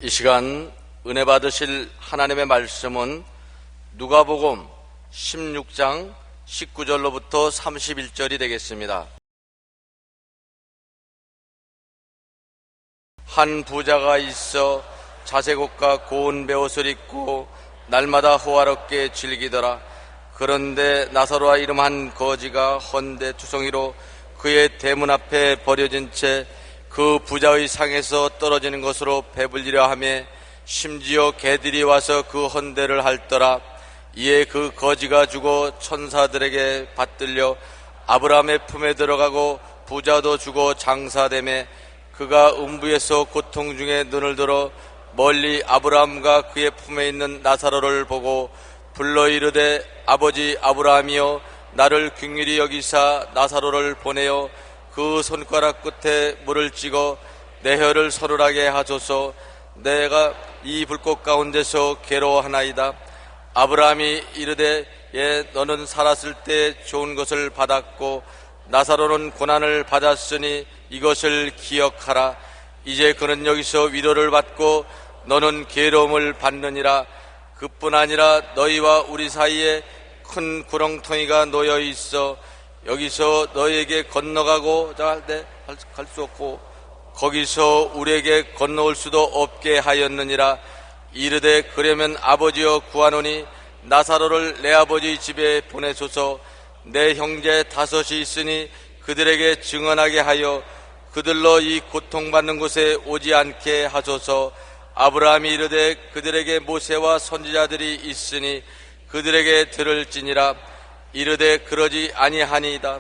이 시간 은혜 받으실 하나님의 말씀은 누가복음 16장 19절로부터 31절이 되겠습니다. 한 부자가 있어 자색옷과 고운 베옷을 입고 날마다 호화롭게 즐기더라. 그런데 나사로라 이름 한 거지가 헌데 투성이로 그의 대문 앞에 버려진 채 그 부자의 상에서 떨어지는 것으로 배불리려 하며 심지어 개들이 와서 그 헌대를 핥더라. 이에 그 거지가 죽어 천사들에게 받들려 아브라함의 품에 들어가고 부자도 죽어 장사되매 그가 음부에서 고통 중에 눈을 들어 멀리 아브라함과 그의 품에 있는 나사로를 보고 불러 이르되 아버지 아브라함이여 나를 긍휼히 여기사 나사로를 보내어 그 손가락 끝에 물을 찍어 내 혀를 서늘하게 하소서. 내가 이 불꽃 가운데서 괴로워하나이다. 아브라함이 이르되 예 너는 살았을 때 좋은 것을 받았고 나사로는 고난을 받았으니 이것을 기억하라. 이제 그는 여기서 위로를 받고 너는 괴로움을 받느니라. 그뿐 아니라 너희와 우리 사이에 큰 구렁텅이가 놓여 있어 여기서 너희에게 건너가고자 할 때 갈 수 없고 거기서 우리에게 건너올 수도 없게 하였느니라. 이르되 그러면 아버지여 구하노니 나사로를 내 아버지 집에 보내소서. 내 형제 5이 있으니 그들에게 증언하게 하여 그들로 이 고통받는 곳에 오지 않게 하소서. 아브라함이 이르되 그들에게 모세와 선지자들이 있으니 그들에게 들을지니라. 이르되 그러지 아니하니이다.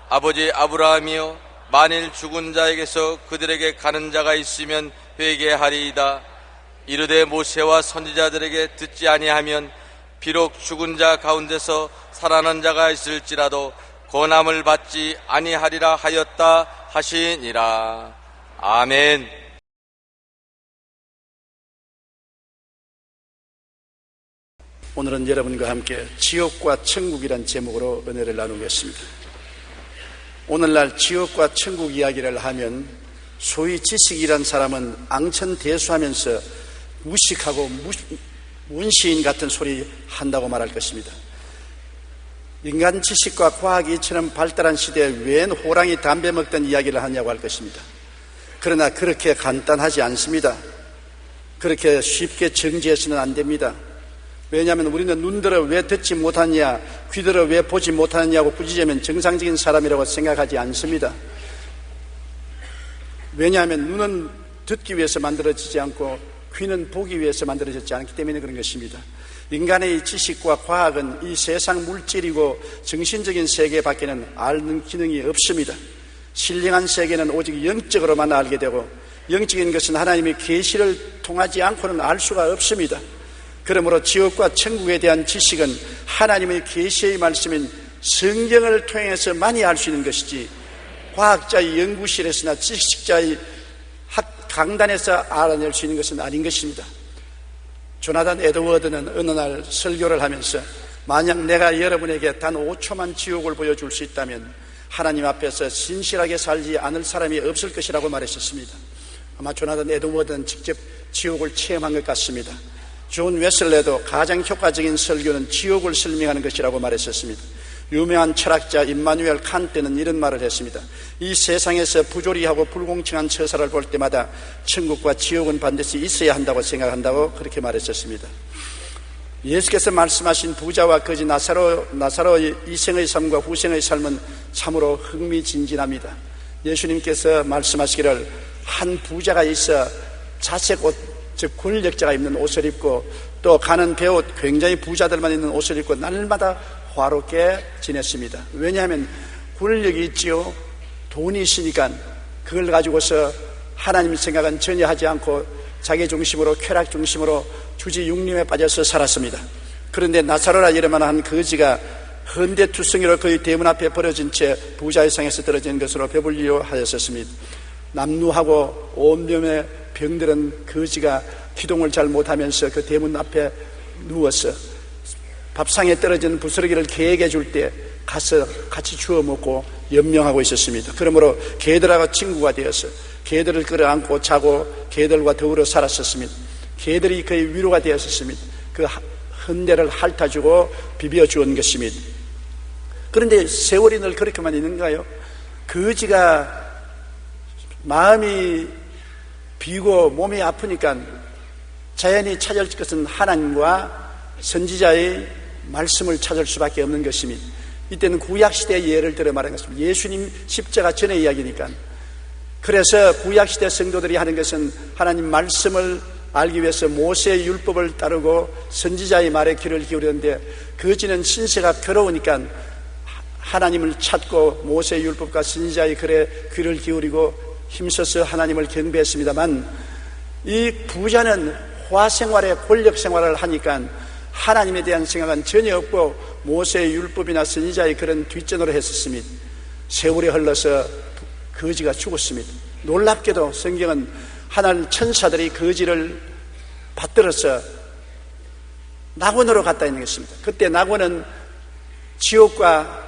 아버지 아브라함이여 만일 죽은 자에게서 그들에게 가는 자가 있으면 회개하리이다. 이르되 모세와 선지자들에게 듣지 아니하면 비록 죽은 자 가운데서 살아난 자가 있을지라도 권함을 받지 아니하리라 하였다 하시니라. 아멘. 오늘은 여러분과 함께 지옥과 천국이란 제목으로 은혜를 나누겠습니다. 오늘날 지옥과 천국 이야기를 하면 소위 지식이란 사람은 앙천대수하면서 무식하고 문시인 같은 소리 한다고 말할 것입니다. 인간 지식과 과학이 이처럼 발달한 시대에 웬 호랑이 담배 먹던 이야기를 하냐고 할 것입니다. 그러나 그렇게 간단하지 않습니다. 그렇게 쉽게 정지해서는 안 됩니다. 왜냐하면 우리는 눈들어 왜 듣지 못하느냐, 귀들어 왜 보지 못하느냐고 꾸짖으면 정상적인 사람이라고 생각하지 않습니다. 왜냐하면 눈은 듣기 위해서 만들어지지 않고 귀는 보기 위해서 만들어졌지 않기 때문에 그런 것입니다. 인간의 지식과 과학은 이 세상 물질이고 정신적인 세계 밖에는 아는 기능이 없습니다. 신령한 세계는 오직 영적으로만 알게 되고 영적인 것은 하나님의 계시를 통하지 않고는 알 수가 없습니다. 그러므로 지옥과 천국에 대한 지식은 하나님의 계시의 말씀인 성경을 통해서 많이 알 수 있는 것이지 과학자의 연구실에서나 지식자의 강단에서 알아낼 수 있는 것은 아닌 것입니다. 조나단 에드워드는 어느 날 설교를 하면서 만약 내가 여러분에게 단 5초만 지옥을 보여줄 수 있다면 하나님 앞에서 신실하게 살지 않을 사람이 없을 것이라고 말했었습니다. 아마 조나단 에드워드는 직접 지옥을 체험한 것 같습니다. 존 웨슬레도 가장 효과적인 설교는 지옥을 설명하는 것이라고 말했었습니다. 유명한 철학자 임마누엘 칸트는 이런 말을 했습니다. 이 세상에서 부조리하고 불공평한 처사를 볼 때마다 천국과 지옥은 반드시 있어야 한다고 생각한다고 그렇게 말했었습니다. 예수께서 말씀하신 부자와 거지 나사로의 이생의 삶과 후생의 삶은 참으로 흥미진진합니다. 예수님께서 말씀하시기를 한 부자가 있어 자색옷, 즉 권력자가 입는 옷을 입고 또 가는 배옷, 굉장히 부자들만 입는 옷을 입고 날마다 화롭게 지냈습니다. 왜냐하면 권력이 있지요, 돈이 있으니까 그걸 가지고서 하나님 생각은 전혀 하지 않고 자기 중심으로, 쾌락 중심으로 주지 육림에 빠져서 살았습니다. 그런데 나사로라 이름만 한 거지가 헌대투성이로 그의 대문 앞에 버려진 채 부자의 상에서 떨어진 것으로 배불리려 하였었습니다. 남루하고 온몸에 병들은 거지가 기동을 잘 못하면서 그 대문 앞에 누워서 밥상에 떨어진 부스러기를 개에게 줄 때 가서 같이 주워 먹고 연명하고 있었습니다. 그러므로 개들하고 친구가 되어서 개들을 끌어안고 자고 개들과 더불어 살았었습니다. 개들이 그의 위로가 되었었습니다. 그 헌대를 핥아주고 비벼주온 것입니다. 그런데 세월이 늘 그렇게만 있는가요? 거지가 마음이 비고 몸이 아프니까 자연히 찾을 것은 하나님과 선지자의 말씀을 찾을 수밖에 없는 것입니다. 이때는 구약시대의 예를 들어 말한 것입니다. 예수님 십자가 전의 이야기니까. 그래서 구약시대 성도들이 하는 것은 하나님 말씀을 알기 위해서 모세의 율법을 따르고 선지자의 말에 귀를 기울였는데 거지는 신세가 괴로우니까 하나님을 찾고 모세의 율법과 선지자의 글에 귀를 기울이고 힘써서 하나님을 경배했습니다만, 이 부자는 화생활에 권력생활을 하니까 하나님에 대한 생각은 전혀 없고 모세의 율법이나 선지자의 그런 뒷전으로 했었습니다. 세월이 흘러서 거지가 죽었습니다. 놀랍게도 성경은 하나님 천사들이 거지를 받들어서 낙원으로 갔다 있는 것입니다. 그때 낙원은 지옥과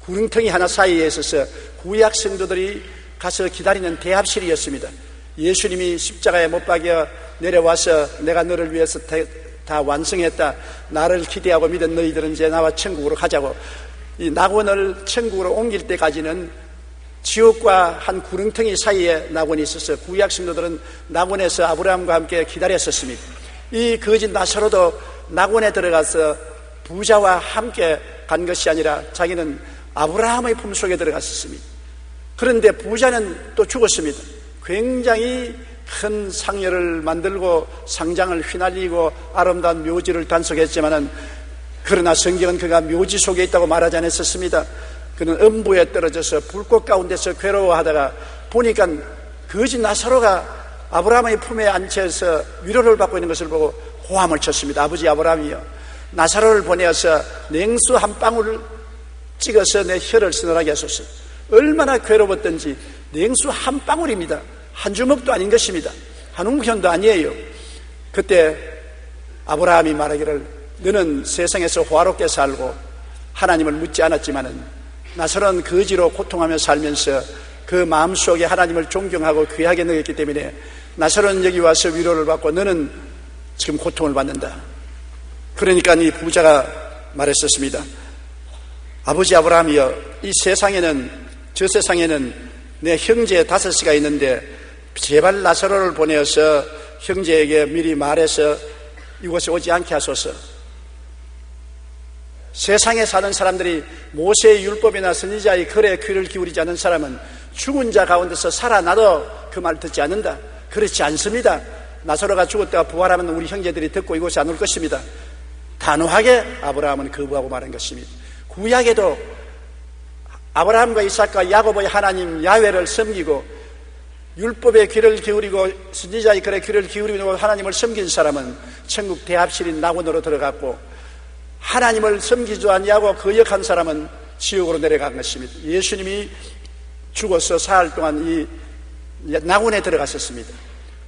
구릉텅이 하나 사이에 있어서 구약 성도들이 가서 기다리는 대합실이었습니다. 예수님이 십자가에 못 박여 내려와서 내가 너를 위해서 다 완성했다, 나를 기대하고 믿은 너희들은 이제 나와 천국으로 가자고, 이 낙원을 천국으로 옮길 때까지는 지옥과 한 구릉텅이 사이에 낙원이 있어서 구약 성도들은 낙원에서 아브라함과 함께 기다렸었습니다. 이 거짓 나사로도 낙원에 들어가서 부자와 함께 간 것이 아니라 자기는 아브라함의 품속에 들어갔었습니다. 그런데 부자는 또 죽었습니다. 굉장히 큰 상여를 만들고 상장을 휘날리고 아름다운 묘지를 단속했지만은, 그러나 성경은 그가 묘지 속에 있다고 말하지 않았었습니다. 그는 음부에 떨어져서 불꽃 가운데서 괴로워하다가 보니까 거지 나사로가 아브라함의 품에 앉혀서 위로를 받고 있는 것을 보고 호함을 쳤습니다. 아버지 아브라함이여, 나사로를 보내어서 냉수 한 방울 찍어서 내 혀를 서늘하게 하소서. 얼마나 괴로웠던지. 냉수 한 방울입니다. 한 주먹도 아닌 것입니다. 한 웅편도 아니에요. 그때 아브라함이 말하기를, 너는 세상에서 화롭게 살고 하나님을 묻지 않았지만은 나사로는 거지로 고통하며 살면서 그 마음속에 하나님을 존경하고 귀하게 여겼기 때문에 나사로는 여기 와서 위로를 받고 너는 지금 고통을 받는다. 그러니까 이 부자가 말했었습니다. 아버지 아브라함이여, 이 세상에는, 저 세상에는 내 형제 5가 있는데 제발 나사로를 보내어서 형제에게 미리 말해서 이곳에 오지 않게 하소서. 세상에 사는 사람들이 모세의 율법이나 선지자의 글에 귀를 기울이지 않는 사람은 죽은 자 가운데서 살아나도 그 말 듣지 않는다. 그렇지 않습니다. 나사로가 죽었다가 부활하면 우리 형제들이 듣고 이곳에 안 올 것입니다. 단호하게 아브라함은 거부하고 말한 것입니다. 구약에도 아브라함과 이삭과 야곱의 하나님 야훼를 섬기고 율법에 귀를 기울이고 선지자의 글에 귀를 기울이고 하나님을 섬긴 사람은 천국 대합실인 낙원으로 들어갔고, 하나님을 섬기지 아니하고 거역한 사람은 지옥으로 내려간 것입니다. 예수님이 죽어서 사흘 동안 이 낙원에 들어갔었습니다.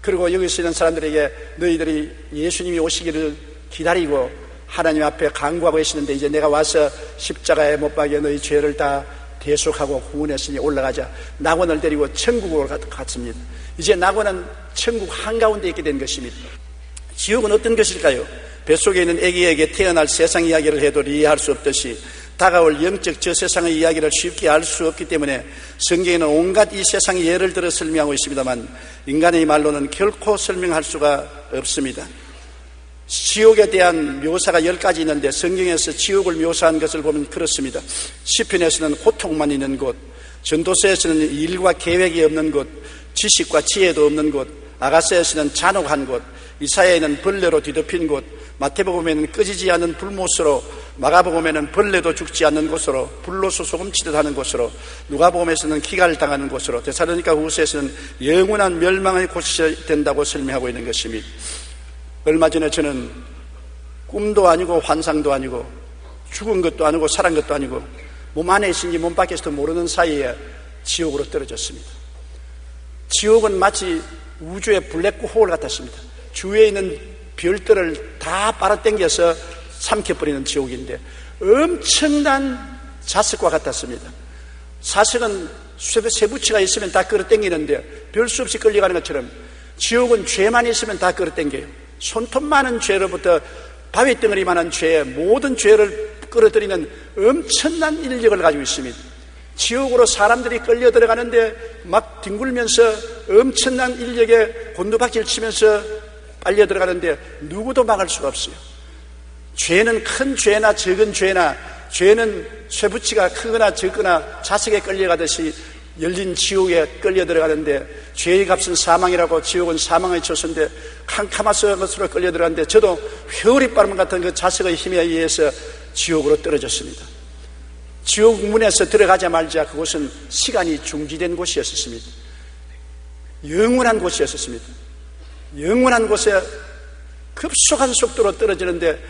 그리고 여기 있는 사람들에게 너희들이 예수님이 오시기를 기다리고 하나님 앞에 간구하고 계시는데 이제 내가 와서 십자가에 못 박여 너희 죄를 다 대속하고 구원했으니 올라가자. 낙원을 데리고 천국으로 갔습니다. 이제 낙원은 천국 한가운데 있게 된 것입니다. 지옥은 어떤 것일까요? 뱃속에 있는 아기에게 태어날 세상 이야기를 해도 이해할 수 없듯이 다가올 영적 저 세상의 이야기를 쉽게 알 수 없기 때문에 성경에는 온갖 이 세상의 예를 들어 설명하고 있습니다만 인간의 말로는 결코 설명할 수가 없습니다. 지옥에 대한 묘사가 10가지 있는데 성경에서 지옥을 묘사한 것을 보면 그렇습니다. 시편에서는 고통만 있는 곳, 전도서에서는 일과 계획이 없는 곳, 지식과 지혜도 없는 곳, 아가서에서는 잔혹한 곳, 이사야에는 벌레로 뒤덮인 곳, 마태복음에는 꺼지지 않는 불못으로, 마가복음에는 벌레도 죽지 않는 곳으로, 불로서 소금치듯 하는 곳으로, 누가복음에서는 기갈을 당하는 곳으로, 데살로니가 후서에서는 영원한 멸망의 곳이 된다고 설명하고 있는 것입니다. 얼마 전에 저는 꿈도 아니고 환상도 아니고 죽은 것도 아니고 살은 것도 아니고 몸 안에 있은지 몸 밖에서도 모르는 사이에 지옥으로 떨어졌습니다. 지옥은 마치 우주의 블랙홀 같았습니다. 주위에 있는 별들을 다 빨아당겨서 삼켜버리는 지옥인데 엄청난 자석과 같았습니다. 사석은 쇠붙이가 있으면 다 끌어당기는데 별 수 없이 끌려가는 것처럼 지옥은 죄만 있으면 다 끌어당겨요. 손톱 많은 죄로부터 바위덩어리만한 죄, 모든 죄를 끌어들이는 엄청난 인력을 가지고 있습니다. 지옥으로 사람들이 끌려 들어가는데 막 뒹굴면서 엄청난 인력에 곤두박질 치면서 빨려 들어가는데 누구도 막을 수가 없어요. 죄는 큰 죄나 적은 죄나, 죄는 쇠붙이가 크거나 적거나 자석에 끌려가듯이 열린 지옥에 끌려 들어가는데, 죄의 값은 사망이라고 지옥은 사망의 처소인데 캄캄한 것으로 끌려 들어가는데, 저도 회오리 바람 같은 그 자석의 힘에 의해서 지옥으로 떨어졌습니다. 지옥 문에서 들어가자마자 그곳은 시간이 중지된 곳이었습니다. 영원한 곳이었습니다. 영원한 곳에 급속한 속도로 떨어지는데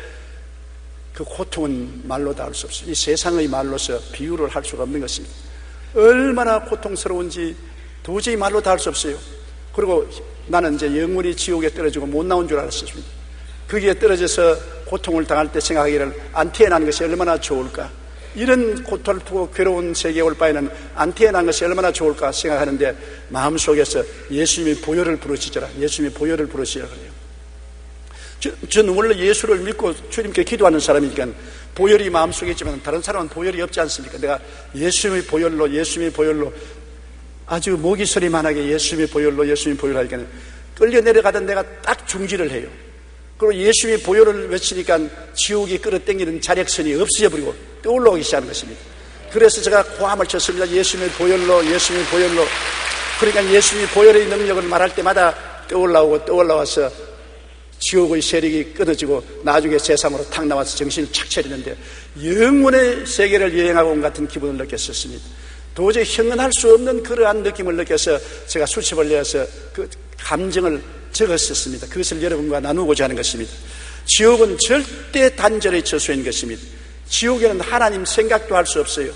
그 고통은 말로 다 할 수 없어요. 이 세상의 말로서 비유를 할 수가 없는 것입니다. 얼마나 고통스러운지 도저히 말로 다 할 수 없어요. 그리고 나는 이제 영원히 지옥에 떨어지고 못 나온 줄 알았습니다. 거기에 떨어져서 고통을 당할 때 생각하기를 안 태어난 것이 얼마나 좋을까, 이런 고통을 두고 괴로운 세계에 올 바에는 안 태어난 것이 얼마나 좋을까 생각하는데, 마음속에서 예수님이 보혈을 부르시더라, 예수님이 보혈을 부르시라 그래요. 저는 원래 예수를 믿고 주님께 기도하는 사람이니까 보혈이 마음속에 있지만 다른 사람은 보혈이 없지 않습니까? 내가 예수님의 보혈로 아주 모기 소리만하게 예수님의 보혈로 하니까 끌려 내려가던 내가 딱 중지를 해요. 그리고 예수님의 보혈을 외치니까 지옥이 끌어당기는 자력선이 없어져 버리고 떠올라오기 시작하는 것입니다. 그래서 제가 고함을 쳤습니다. 예수님의 보혈로. 그러니까 예수님의 보혈의 능력을 말할 때마다 떠올라와서 지옥의 세력이 끊어지고 나중에 세상으로 탁 나와서 정신을 착 차리는데 영원의 세계를 여행하고 온 같은 기분을 느꼈었습니다. 도저히 형언할 수 없는 그러한 느낌을 느껴서 제가 수첩을 내어서 그 감정을 적었었습니다. 그것을 여러분과 나누고자 하는 것입니다. 지옥은 절대 단절의 처소인 것입니다. 지옥에는 하나님 생각도 할 수 없어요.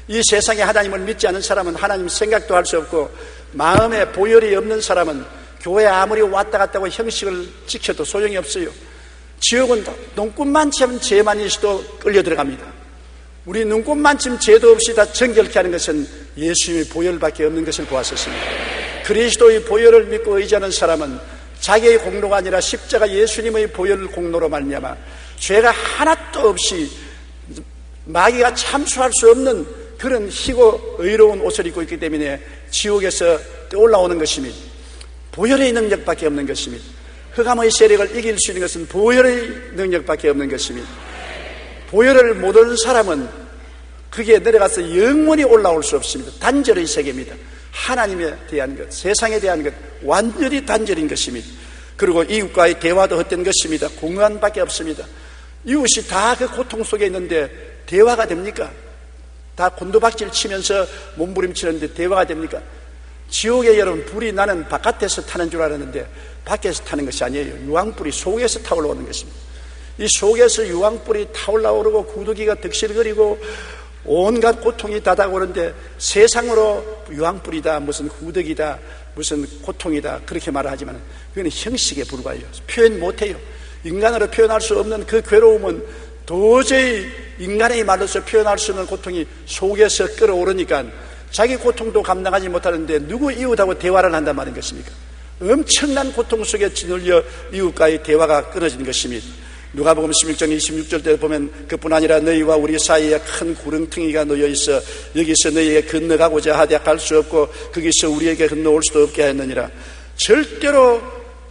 이 세상에 하나님을 믿지 않은 사람은 하나님 생각도 할 수 없고, 마음에 보혈이 없는 사람은 교회 아무리 왔다 갔다 하고 형식을 지켜도 소용이 없어요. 지옥은 눈꽃만큼 죄만 있어도 끌려 들어갑니다. 우리 눈꽃만큼 죄도 없이 다 정결케 하는 것은 예수님의 보혈밖에 없는 것을 보았었습니다. 그리스도의 보혈을 믿고 의지하는 사람은 자기의 공로가 아니라 십자가 예수님의 보혈 공로로 말미암아 죄가 하나도 없이 마귀가 참수할 수 없는 그런 희고 의로운 옷을 입고 있기 때문에 지옥에서 떠올라오는 것입니다. 보혈의 능력밖에 없는 것입니다. 흑암의 세력을 이길 수 있는 것은 보혈의 능력밖에 없는 것입니다. 보혈을 모르는 사람은 거기에 내려가서 영원히 올라올 수 없습니다. 단절의 세계입니다. 하나님에 대한 것, 세상에 대한 것, 완전히 단절인 것입니다. 그리고 이웃과의 대화도 헛된 것입니다. 공허함밖에 없습니다. 이웃이 다 그 고통 속에 있는데 대화가 됩니까? 다 곤두박질 치면서 몸부림치는데 대화가 됩니까? 지옥에 여러분, 불이 나는 바깥에서 타는 줄 알았는데 밖에서 타는 것이 아니에요. 유황불이 속에서 타올라오는 것입니다. 이 속에서 유황불이 타올라오르고 구더기가 득실거리고 온갖 고통이 다가오는데 세상으로 유황불이다, 무슨 구더기다, 무슨 고통이다 그렇게 말하지만 그건 형식에 불과해요. 표현 못해요. 인간으로 표현할 수 없는 그 괴로움은 도저히 인간의 말로서 표현할 수 없는 고통이 속에서 끌어오르니까 자기 고통도 감당하지 못하는데 누구 이웃하고 대화를 한단 말인 것입니까? 엄청난 고통 속에 짓눌려 이웃과의 대화가 끊어진 것입니다. 누가복음 16장 26절 때 보면 그뿐 아니라 너희와 우리 사이에 큰 구렁텅이가 놓여 있어 여기서 너희에게 건너가고자 하되 갈 수 없고 거기서 우리에게 건너올 수도 없게 하였느니라. 절대로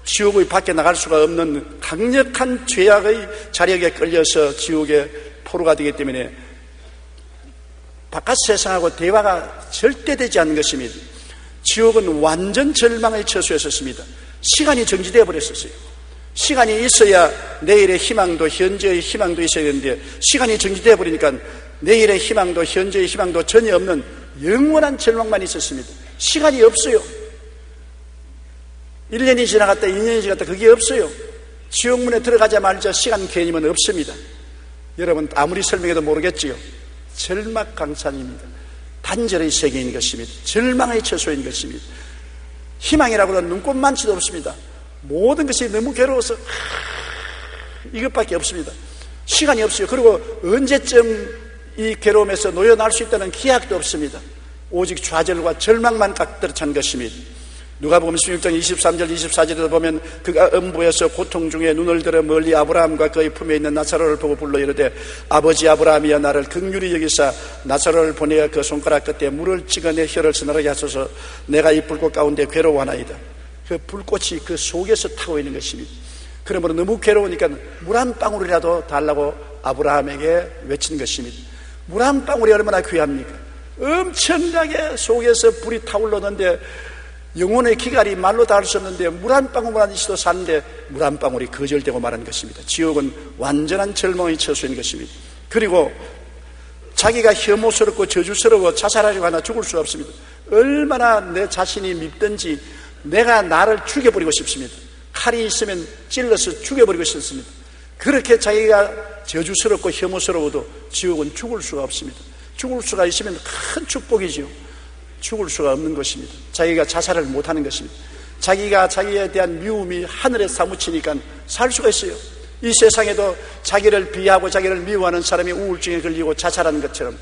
지옥의 밖에 나갈 수가 없는 강력한 죄악의 자력에 끌려서 지옥의 포로가 되기 때문에 바깥 세상하고 대화가 절대 되지 않는 것입니다. 지옥은 완전 절망의 처소였습니다. 시간이 정지되어 버렸었어요. 시간이 있어야 내일의 희망도 현재의 희망도 있어야 되는데 시간이 정지되어 버리니까 내일의 희망도 현재의 희망도 전혀 없는 영원한 절망만 있었습니다. 시간이 없어요. 1년이 지나갔다 2년이 지나갔다 그게 없어요. 지옥문에 들어가자마자 시간 개념은 없습니다. 여러분 아무리 설명해도 모르겠지요. 절망강산입니다. 단절의 세계인 것입니다. 절망의 처소인 것입니다. 희망이라고 하는 눈꽃만치도 없습니다. 모든 것이 너무 괴로워서 이것밖에 없습니다. 시간이 없어요. 그리고 언제쯤 이 괴로움에서 놓여날 수 있다는 기약도 없습니다. 오직 좌절과 절망만 깍들어 찬 것입니다. 누가복음 16장 23절 24절에도 보면 그가 음부에서 고통 중에 눈을 들어 멀리 아브라함과 그의 품에 있는 나사로를 보고 불러 이르되 아버지 아브라함이여 나를 긍휼히 여기사 나사로를 보내어 그 손가락 끝에 물을 찍어 내 혀를 서늘하게 하소서 내가 이 불꽃 가운데 괴로워하나이다. 그 불꽃이 그 속에서 타고 있는 것입니다. 그러므로 너무 괴로우니까 물 한 방울이라도 달라고 아브라함에게 외친 것입니다. 물 한 방울이 얼마나 귀합니까? 엄청나게 속에서 불이 타올랐는데 영혼의 기갈이 말로 닿을 수 없는데 물 한 방울만 있어도 사는데 물 한 방울이 거절되고 말한 것입니다. 지옥은 완전한 절망의 처소인 것입니다. 그리고 자기가 혐오스럽고 저주스러워 자살하려고 하나 죽을 수 없습니다. 얼마나 내 자신이 밉든지 내가 나를 죽여버리고 싶습니다. 칼이 있으면 찔러서 죽여버리고 싶습니다. 그렇게 자기가 저주스럽고 혐오스러워도 지옥은 죽을 수가 없습니다. 죽을 수가 있으면 큰 축복이지요. 죽을 수가 없는 것입니다. 자기가 자살을 못하는 것입니다. 자기가 자기에 대한 미움이 하늘에 사무치니까 살 수가 있어요. 이 세상에도 자기를 비하하고 자기를 미워하는 사람이 우울증에 걸리고 자살하는 것처럼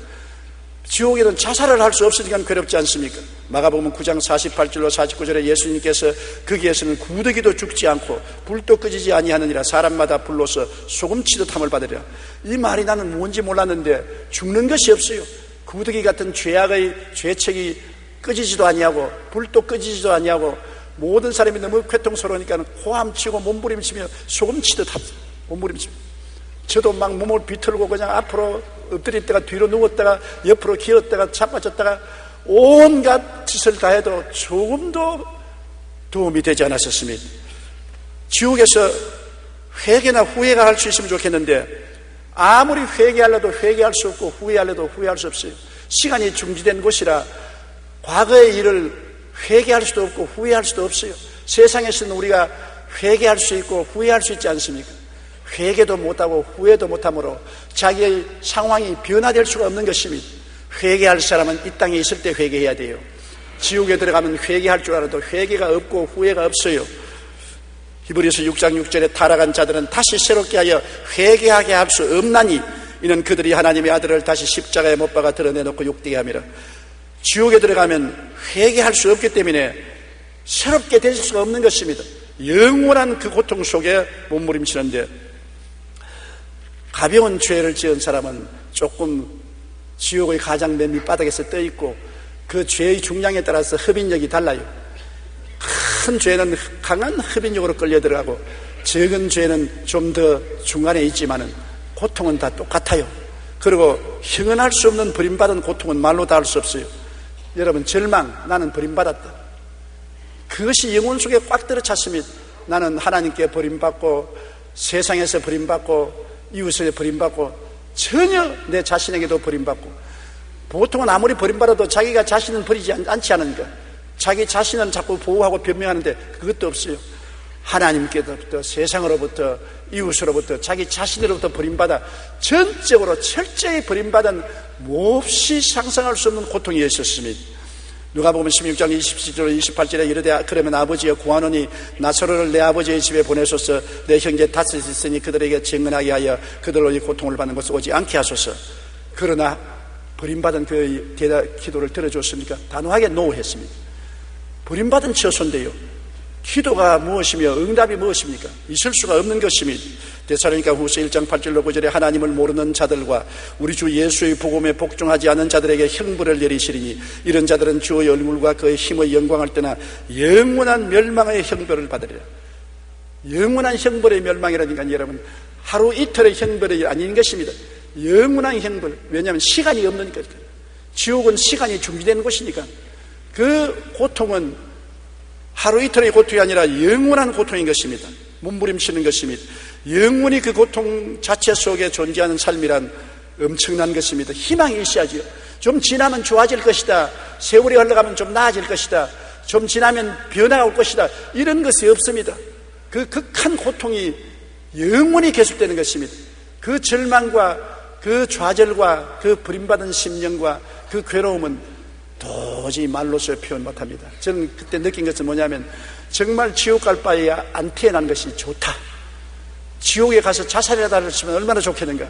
지옥에는 자살을 할 수 없으니까 괴롭지 않습니까? 마가복음 9장 48절로 49절에 예수님께서 거기에서는 구더기도 죽지 않고 불도 끄지지 아니하느니라 사람마다 불로서 소금치듯 함을 받으리라. 이 말이 나는 뭔지 몰랐는데 죽는 것이 없어요. 구더기 같은 죄악의 죄책이 끄지지도 아니하고 불도 끄지지도 아니하고 모든 사람이 너무 괴통스러우니까 호함치고 몸부림치며 소금치듯 몸부림치며 저도 막 몸을 비틀고 그냥 앞으로 엎드렸다가 뒤로 누웠다가 옆으로 기었다가 자빠졌다가 온갖 짓을 다 해도 조금도 도움이 되지 않았었습니다. 지옥에서 회개나 후회가 할 수 있으면 좋겠는데 아무리 회개하려도 회개할 수 없고 후회하려도 후회할 수 없어요. 시간이 중지된 곳이라 과거의 일을 회개할 수도 없고 후회할 수도 없어요. 세상에서는 우리가 회개할 수 있고 후회할 수 있지 않습니까? 회개도 못하고 후회도 못하므로 자기의 상황이 변화될 수가 없는 것입니다. 회개할 사람은 이 땅에 있을 때 회개해야 돼요. 지옥에 들어가면 회개할 줄 알아도 회개가 없고 후회가 없어요. 히브리서 6장 6절에 타락한 자들은 다시 새롭게 하여 회개하게 할 수 없나니 이는 그들이 하나님의 아들을 다시 십자가에 못 박아 드러내놓고 욕되게 함이라. 지옥에 들어가면 회개할 수 없기 때문에 새롭게 될 수가 없는 것입니다. 영원한 그 고통 속에 몸부림치는데 가벼운 죄를 지은 사람은 조금 지옥의 가장 맨 밑바닥에서 떠 있고 그 죄의 중량에 따라서 흡인력이 달라요. 큰 죄는 강한 흡인력으로 끌려 들어가고 적은 죄는 좀 더 중간에 있지만은 고통은 다 똑같아요. 그리고 형언할 수 없는 버림받은 고통은 말로 다 할 수 없어요. 여러분, 절망, 나는 버림받았다. 그것이 영혼 속에 꽉 들어찼습니다. 나는 하나님께 버림받고 세상에서 버림받고 이웃에게 버림받고 전혀 내 자신에게도 버림받고 보통은 아무리 버림받아도 자기가 자신은 버리지 않지 않으니까 자기 자신은 자꾸 보호하고 변명하는데 그것도 없어요. 하나님께로부터 세상으로부터 이웃으로부터 자기 자신으로부터 버림받아 전적으로 철저히 버림받은 몹시 상상할 수 없는 고통이 있었습니다. 누가복음 16장 27절 28절에 이르되 그러면 아버지여 구하노니 나사로를 내 아버지의 집에 보내소서 내 형제 다섯이 있으니 그들에게 증언하게 하여 그들로 이 고통을 받는 것을 오지 않게 하소서. 그러나 버림받은 그 기도를 들어줬습니까? 단호하게 노했습니다. 버림받은 처소인데요, 기도가 무엇이며 응답이 무엇입니까? 있을 수가 없는 것입니다. 데살로니가 후서 1장 8절로 9절에 하나님을 모르는 자들과 우리 주 예수의 복음에 복종하지 않은 자들에게 형벌을 내리시리니 이런 자들은 주의 얼굴과 그의 힘의 영광을 떠나 영원한 멸망의 형벌을 받으리라. 영원한 형벌의 멸망이라니까 여러분, 하루 이틀의 형벌이 아닌 것입니다. 영원한 형벌. 왜냐하면 시간이 없으니까. 지옥은 시간이 중지된 곳이니까. 그 고통은 하루 이틀의 고통이 아니라 영원한 고통인 것입니다. 몸부림치는 것입니다. 영원히 그 고통 자체 속에 존재하는 삶이란 엄청난 것입니다. 희망이 있어야지요. 좀 지나면 좋아질 것이다, 세월이 흘러가면 좀 나아질 것이다, 좀 지나면 변화가 올 것이다, 이런 것이 없습니다. 그 극한 고통이 영원히 계속되는 것입니다. 그 절망과 그 좌절과 그 버림받은 심령과 그 괴로움은 도저히 말로서 표현 못합니다. 저는 그때 느낀 것은 뭐냐면 정말 지옥 갈 바에 안 태어난 것이 좋다. 지옥에 가서 자살이라도 하시면 얼마나 좋겠는가.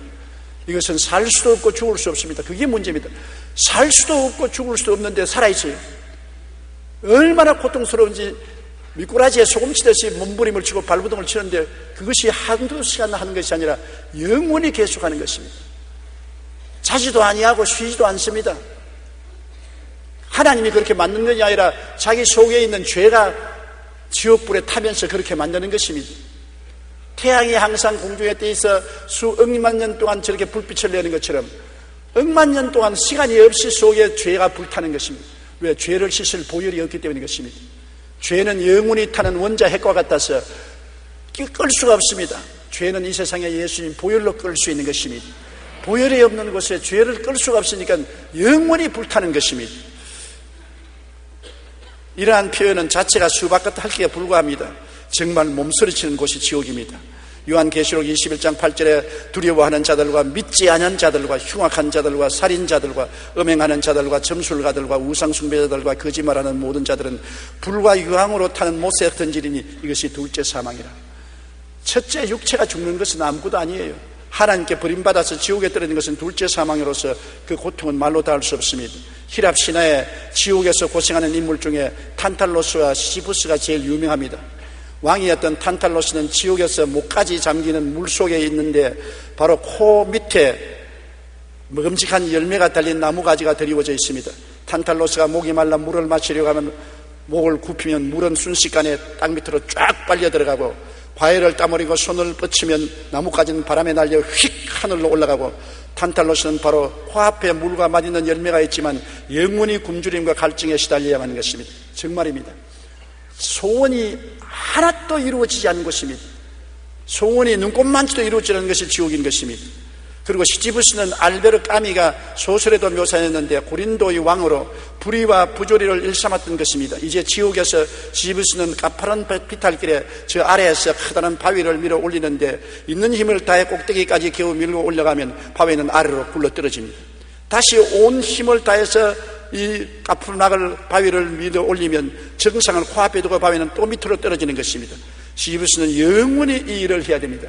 이것은 살 수도 없고 죽을 수 없습니다. 그게 문제입니다. 살 수도 없고 죽을 수도 없는데 살아있어요. 얼마나 고통스러운지 미꾸라지에 소금 치듯이 몸부림을 치고 발부둥을 치는데 그것이 한두 시간 하는 것이 아니라 영원히 계속하는 것입니다. 자지도 아니하고 쉬지도 않습니다. 하나님이 그렇게 만든 것이 아니라 자기 속에 있는 죄가 지옥불에 타면서 그렇게 만드는 것입니다. 태양이 항상 공중에 떠 있어 수억만 년 동안 저렇게 불빛을 내는 것처럼 억만 년 동안 시간이 없이 속에 죄가 불타는 것입니다. 왜? 죄를 씻을 보혈이 없기 때문인 것입니다. 죄는 영원히 타는 원자 핵과 같아서 끌 수가 없습니다. 죄는 이 세상에 예수님 보혈로 끌 수 있는 것입니다. 보혈이 없는 곳에 죄를 끌 수가 없으니까 영원히 불타는 것입니다. 이러한 표현은 자체가 수박같은 할기에 불과합니다. 정말 몸서리치는 곳이 지옥입니다. 요한계시록 21장 8절에 두려워하는 자들과 믿지 않은 자들과 흉악한 자들과 살인자들과 음행하는 자들과 점술가들과 우상숭배자들과 거짓말하는 모든 자들은 불과 유황으로 타는 못에 던지리니 이것이 둘째 사망이라. 첫째 육체가 죽는 것은 아무것도 아니에요. 하나님께 버림받아서 지옥에 떨어진 것은 둘째 사망으로서 그 고통은 말로 다 할 수 없습니다. 히랍 신화에 지옥에서 고생하는 인물 중에 탄탈로스와 시시부스가 제일 유명합니다. 왕이었던 탄탈로스는 지옥에서 목까지 잠기는 물속에 있는데 바로 코 밑에 먹음직한 열매가 달린 나무가지가 드리워져 있습니다. 탄탈로스가 목이 말라 물을 마시려고 하면 목을 굽히면 물은 순식간에 땅 밑으로 쫙 빨려 들어가고 과일을 따버리고 손을 뻗치면 나무가지는 바람에 날려 휙 하늘로 올라가고 탄탈로스는 바로 코앞에 물과 맛있는 열매가 있지만 영원히 굶주림과 갈증에 시달려야 하는 것입니다. 정말입니다. 소원이 하나도 이루어지지 않는 것입니다. 소원이 눈꼽만치도 이루어지지 않는 것이 지옥인 것입니다. 그리고 시지부스는 알베르 까미가 소설에도 묘사했는데 고린도의 왕으로 불의와 부조리를 일삼았던 것입니다. 이제 지옥에서 시지부스는 가파른 비탈길에 저 아래에서 커다란 바위를 밀어 올리는데 있는 힘을 다해 꼭대기까지 겨우 밀고 올라가면 바위는 아래로 굴러 떨어집니다. 다시 온 힘을 다해서 이 가풀막을 바위를 밀어 올리면 정상을 코앞에 두고 바위는 또 밑으로 떨어지는 것입니다. 시지부스는 영원히 이 일을 해야 됩니다.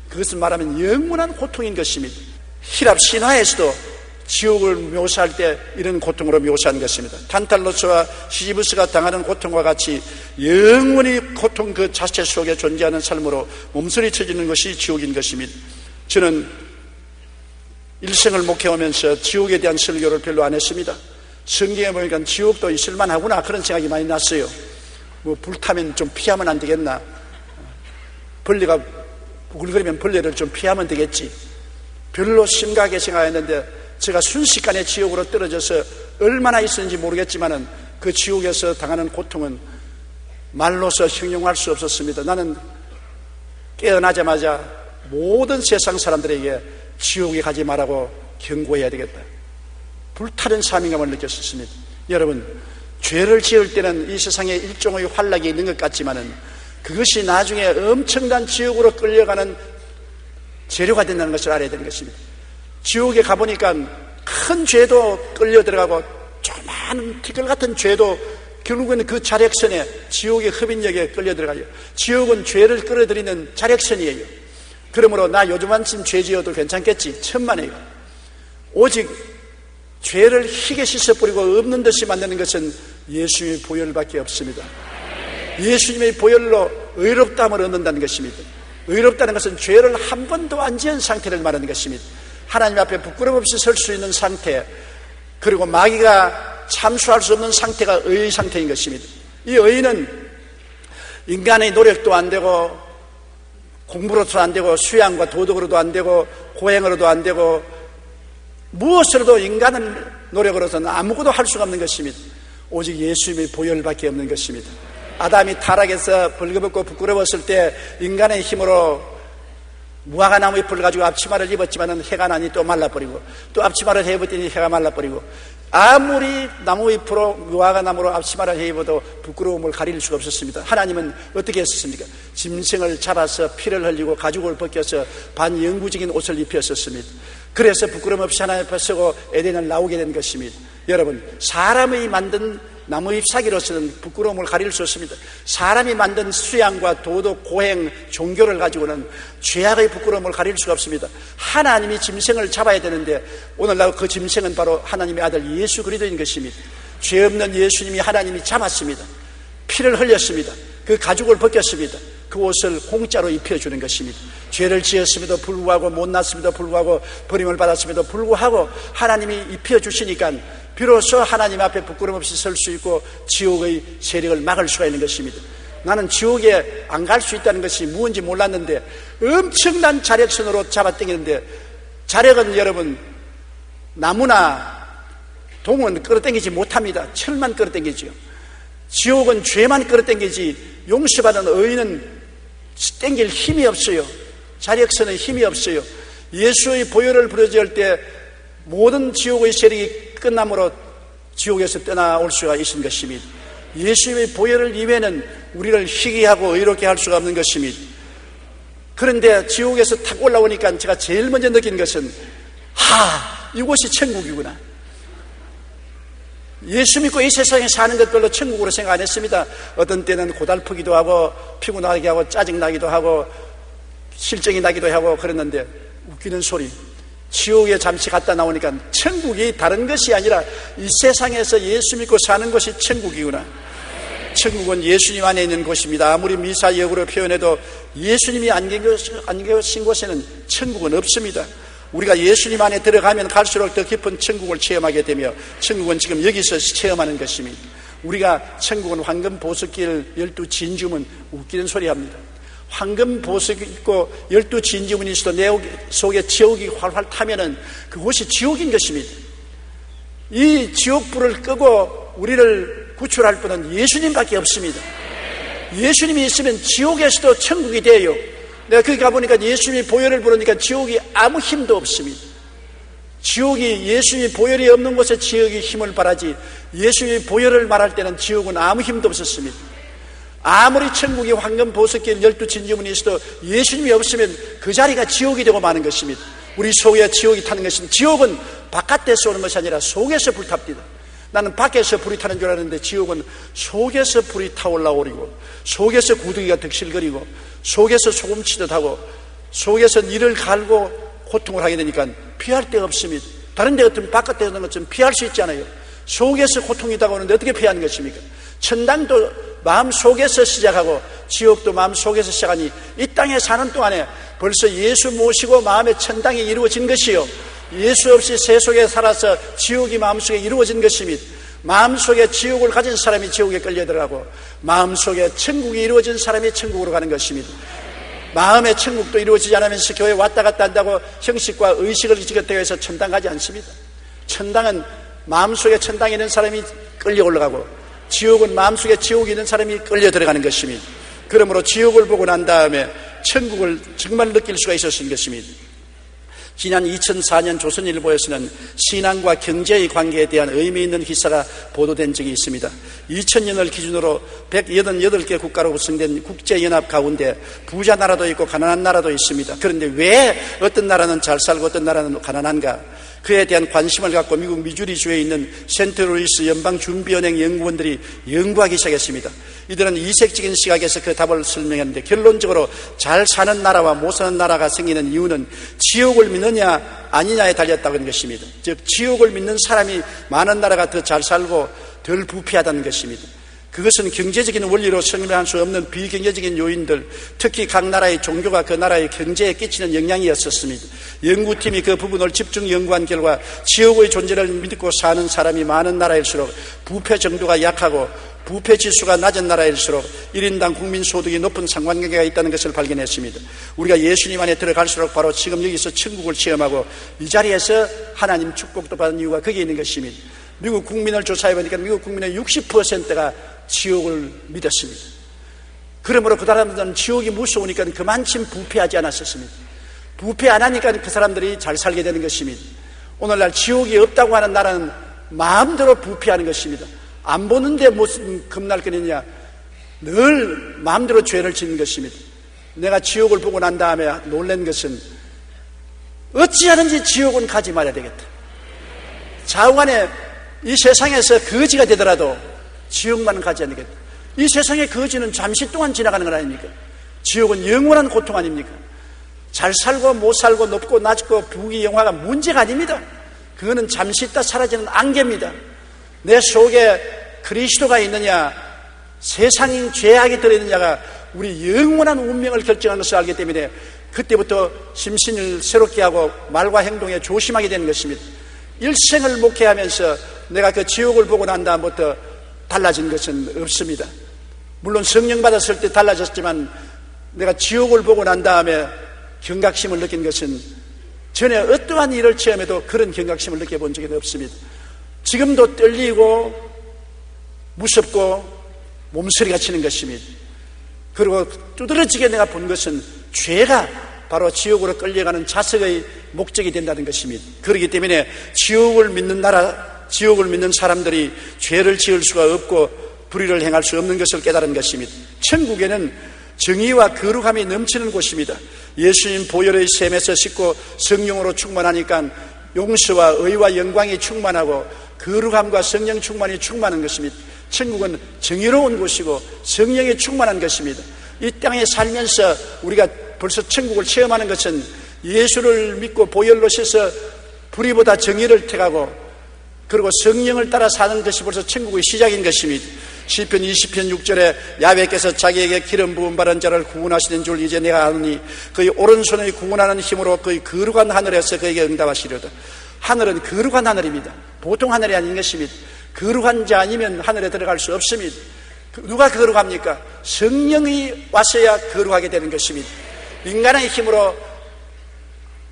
그것을 말하면 영원한 고통인 것입니다. 히랍 신화에서도 지옥을 묘사할 때 이런 고통으로 묘사한 것입니다. 탄탈로스와 시지부스가 당하는 고통과 같이 영원히 고통 그 자체 속에 존재하는 삶으로 몸서리쳐지는 것이 지옥인 것입니다. 저는 일생을 목회하면서 지옥에 대한 설교를 별로 안 했습니다. 성경에 보니까 지옥도 있을만 하구나 그런 생각이 많이 났어요. 뭐 불타면 좀 피하면 안 되겠나, 벌레가 부글거리면 벌레를 좀 피하면 되겠지, 별로 심각하게 생각했는데 제가 순식간에 지옥으로 떨어져서 얼마나 있었는지 모르겠지만 그 지옥에서 당하는 고통은 말로서 형용할 수 없었습니다. 나는 깨어나자마자 모든 세상 사람들에게 지옥에 가지 말라고 경고해야 되겠다, 불타는 사명감을 느꼈습니다. 여러분, 죄를 지을 때는 이 세상에 일종의 환락이 있는 것 같지만은 그것이 나중에 엄청난 지옥으로 끌려가는 재료가 된다는 것을 알아야 되는 것입니다. 지옥에 가보니까 큰 죄도 끌려 들어가고 조그마한 티끌 같은 죄도 결국은 그 자력선에, 지옥의 흡인력에 끌려 들어가요. 지옥은 죄를 끌어들이는 자력선이에요. 그러므로 나 요즘 한쯤 죄 지어도 괜찮겠지, 천만에요. 오직 죄를 희게 씻어버리고 없는 듯이 만드는 것은 예수님의 보혈밖에 없습니다. 예수님의 보혈로 의롭다함을 얻는다는 것입니다. 의롭다는 것은 죄를 한 번도 안 지은 상태를 말하는 것입니다. 하나님 앞에 부끄럼 없이 설 수 있는 상태, 그리고 마귀가 참수할 수 없는 상태가 의의 상태인 것입니다. 이 의는 인간의 노력도 안 되고 공부로도 안 되고 수양과 도덕으로도 안 되고 고행으로도 안 되고 무엇으로도 인간의 노력으로서는 아무것도 할 수가 없는 것입니다. 오직 예수님의 보혈밖에 없는 것입니다. 아담이 타락해서 벌거벗고 부끄러웠을 때 인간의 힘으로 무화과 나무 잎을 가지고 앞치마를 입었지만 해가 나니 또 말라버리고, 또 앞치마를 해입었더니 해가 말라버리고, 아무리 나무 잎으로 무화과 나무로 앞치마를 해입어도 부끄러움을 가릴 수가 없었습니다. 하나님은 어떻게 했었습니까? 짐승을 잡아서 피를 흘리고 가죽을 벗겨서 반영구적인 옷을 입혔었습니다. 그래서 부끄럼 없이 하나님 앞에 서고 에덴을 나오게 된 것입니다. 여러분, 사람의 만든 나무 잎사귀로서는 부끄러움을 가릴 수 없습니다. 사람이 만든 수양과 도덕, 고행, 종교를 가지고는 죄악의 부끄러움을 가릴 수가 없습니다. 하나님이 짐승을 잡아야 되는데 오늘날 그 짐승은 바로 하나님의 아들 예수 그리스도인 것입니다. 죄 없는 예수님이 하나님이 잡았습니다. 피를 흘렸습니다. 그 가죽을 벗겼습니다. 그 옷을 공짜로 입혀주는 것입니다. 죄를 지었음에도 불구하고, 못났음에도 불구하고, 버림을 받았음에도 불구하고 하나님이 입혀주시니까 비로소 하나님 앞에 부끄럼 없이 설 수 있고 지옥의 세력을 막을 수가 있는 것입니다. 나는 지옥에 안 갈 수 있다는 것이 무엇인지 몰랐는데 엄청난 자력선으로 잡아당기는데, 자력은 여러분 나무나 동은 끌어당기지 못합니다. 철만 끌어당기지요. 지옥은 죄만 끌어당기지 용서받은 의인은 당길 힘이 없어요. 자력선의 힘이 없어요. 예수의 보혈을 부르짖을 때 모든 지옥의 세력이 끝남으로 지옥에서 떠나올 수가 있는 것입니다. 예수의 보혈을 이외에는 우리를 희귀하고 의롭게 할 수가 없는 것입니다. 그런데 지옥에서 탁 올라오니까 제가 제일 먼저 느낀 것은 이곳이 천국이구나. 예수 믿고 이 세상에 사는 것 별로 천국으로 생각 안 했습니다. 어떤 때는 고달프기도 하고 피곤하게 하고 짜증나기도 하고 실정이 나기도 하고 그랬는데, 웃기는 소리, 지옥에 잠시 갔다 나오니까 천국이 다른 것이 아니라 이 세상에서 예수 믿고 사는 것이 천국이구나. 천국은 예수님 안에 있는 곳입니다. 아무리 미사역으로 표현해도 예수님이 안 계신 곳에는 천국은 없습니다. 우리가 예수님 안에 들어가면 갈수록 더 깊은 천국을 체험하게 되며, 천국은 지금 여기서 체험하는 것입니다. 우리가 천국은 황금 보석길 12진주문, 웃기는 소리 합니다. 황금 보석이 있고 12진주문이 있어도 내 속에 지옥이 활활 타면은 그곳이 지옥인 것입니다. 이 지옥불을 끄고 우리를 구출할 분은 예수님밖에 없습니다. 예수님이 있으면 지옥에서도 천국이 돼요. 내가 거기 가보니까 예수님이 보혈을 부르니까 지옥이 아무 힘도 없습니다. 지옥이, 예수님이 보혈이 없는 곳에 지옥이 힘을 발하지, 예수님이 보혈을 말할 때는 지옥은 아무 힘도 없었습니다. 아무리 천국이 황금 보석길 12진주문이 있어도 예수님이 없으면 그 자리가 지옥이 되고 마는 것입니다. 우리 속에 지옥이 타는 것은, 지옥은 바깥에서 오는 것이 아니라 속에서 불탑니다. 나는 밖에서 불이 타는 줄 알았는데 지옥은 속에서 불이 타올라오리고, 속에서 구더기가 득실거리고, 속에서 소금치듯 하고, 속에서 이를 갈고 고통을 하게 되니까 피할 데가 없습니다. 다른 데 같으면 바깥에 오는 것처럼 피할 수 있잖아요. 속에서 고통이 다가오는데 어떻게 피하는 것입니까? 천당도 마음 속에서 시작하고 지옥도 마음 속에서 시작하니 이 땅에 사는 동안에 벌써 예수 모시고 마음의 천당이 이루어진 것이요, 예수 없이 세속에 살아서 지옥이 마음속에 이루어진 것입니다. 마음속에 지옥을 가진 사람이 지옥에 끌려 들어가고, 마음속에 천국이 이루어진 사람이 천국으로 가는 것입니다. 마음의 천국도 이루어지지 않으면서 교회 왔다 갔다 한다고 형식과 의식을 지켰다고 해서 천당 가지 않습니다. 천당은 마음속에 천당이 있는 사람이 끌려 올라가고, 지옥은 마음속에 지옥이 있는 사람이 끌려 들어가는 것입니다. 그러므로 지옥을 보고 난 다음에 천국을 정말 느낄 수가 있었던 것입니다. 지난 2004년 조선일보에서는 신앙과 경제의 관계에 대한 의미 있는 기사가 보도된 적이 있습니다. 2000년을 기준으로 188개 국가로 구성된 국제연합 가운데 부자 나라도 있고 가난한 나라도 있습니다. 그런데 왜 어떤 나라는 잘 살고 어떤 나라는 가난한가? 그에 대한 관심을 갖고 미국 미주리주에 있는 센트루이스 연방준비은행 연구원들이 연구하기 시작했습니다. 이들은 이색적인 시각에서 그 답을 설명했는데, 결론적으로 잘 사는 나라와 못 사는 나라가 생기는 이유는 지옥을 믿느냐 아니냐에 달렸다고 하는 것입니다. 즉, 지옥을 믿는 사람이 많은 나라가 더 잘 살고 덜 부패하다는 것입니다. 그것은 경제적인 원리로 설명할 수 없는 비경제적인 요인들, 특히 각 나라의 종교가 그 나라의 경제에 끼치는 영향이었었습니다. 연구팀이 그 부분을 집중 연구한 결과 지옥의 존재를 믿고 사는 사람이 많은 나라일수록 부패 정도가 약하고 부패 지수가 낮은 나라일수록 1인당 국민소득이 높은 상관관계가 있다는 것을 발견했습니다. 우리가 예수님 안에 들어갈수록 바로 지금 여기서 천국을 체험하고 이 자리에서 하나님 축복도 받은 이유가 거기에 있는 것입니다. 미국 국민을 조사해보니까 미국 국민의 60%가 지옥을 믿었습니다. 그러므로 그 사람들은 지옥이 무서우니까 그만큼 부패하지 않았었습니다. 부패 안 하니까 그 사람들이 잘 살게 되는 것입니다. 오늘날 지옥이 없다고 하는 나라는 마음대로 부패하는 것입니다. 안 보는데 무슨 겁날 거느냐, 늘 마음대로 죄를 짓는 것입니다. 내가 지옥을 보고 난 다음에 놀란 것은 어찌하든지 지옥은 가지 말아야 되겠다. 좌우간에 이 세상에서 거지가 되더라도 지옥만 가지 않겠다. 이 세상의 거지는 잠시 동안 지나가는 건 아닙니까? 지옥은 영원한 고통 아닙니까? 잘 살고 못 살고 높고 낮고 부귀 영화가 문제가 아닙니다. 그거는 잠시 있다 사라지는 안개입니다. 내 속에 그리스도가 있느냐, 세상인 죄악이 들어있느냐가 우리 영원한 운명을 결정하는 것을 알기 때문에 그때부터 심신을 새롭게 하고 말과 행동에 조심하게 되는 것입니다. 일생을 목회하면서 내가 그 지옥을 보고 난 다음부터 달라진 것은 없습니다. 물론 성령 받았을 때 달라졌지만 내가 지옥을 보고 난 다음에 경각심을 느낀 것은 전에 어떠한 일을 체험해도 그런 경각심을 느껴본 적이 없습니다. 지금도 떨리고 무섭고 몸서리가 치는 것입니다. 그리고 두드러지게 내가 본 것은 죄가 바로 지옥으로 끌려가는 자석의 목적이 된다는 것입니다. 그렇기 때문에 지옥을 믿는 나라, 지옥을 믿는 사람들이 죄를 지을 수가 없고 불의를 행할 수 없는 것을 깨달은 것입니다. 천국에는 정의와 거룩함이 넘치는 곳입니다. 예수님 보혈의 샘에서 씻고 성령으로 충만하니까 용서와 의와 영광이 충만하고 거룩함과 성령 충만이 충만한 것입니다. 천국은 정의로운 곳이고 성령이 충만한 것입니다. 이 땅에 살면서 우리가 벌써 천국을 체험하는 것은 예수를 믿고 보혈로 씻어 불의보다 정의를 택하고 그리고 성령을 따라 사는 것이 벌써 천국의 시작인 것입니다. 시편 20편 6절에 야훼께서 자기에게 기름 부음 바른 자를 구원하시는 줄 이제 내가 아느니 그의 오른손의 구원하는 힘으로 그의 거룩한 하늘에서 그에게 응답하시려다. 하늘은 거룩한 하늘입니다. 보통 하늘이 아닌 것입니다. 거룩한 자 아니면 하늘에 들어갈 수 없습니다. 누가 거룩합니까? 성령이 와서야 거룩하게 되는 것입니다. 인간의 힘으로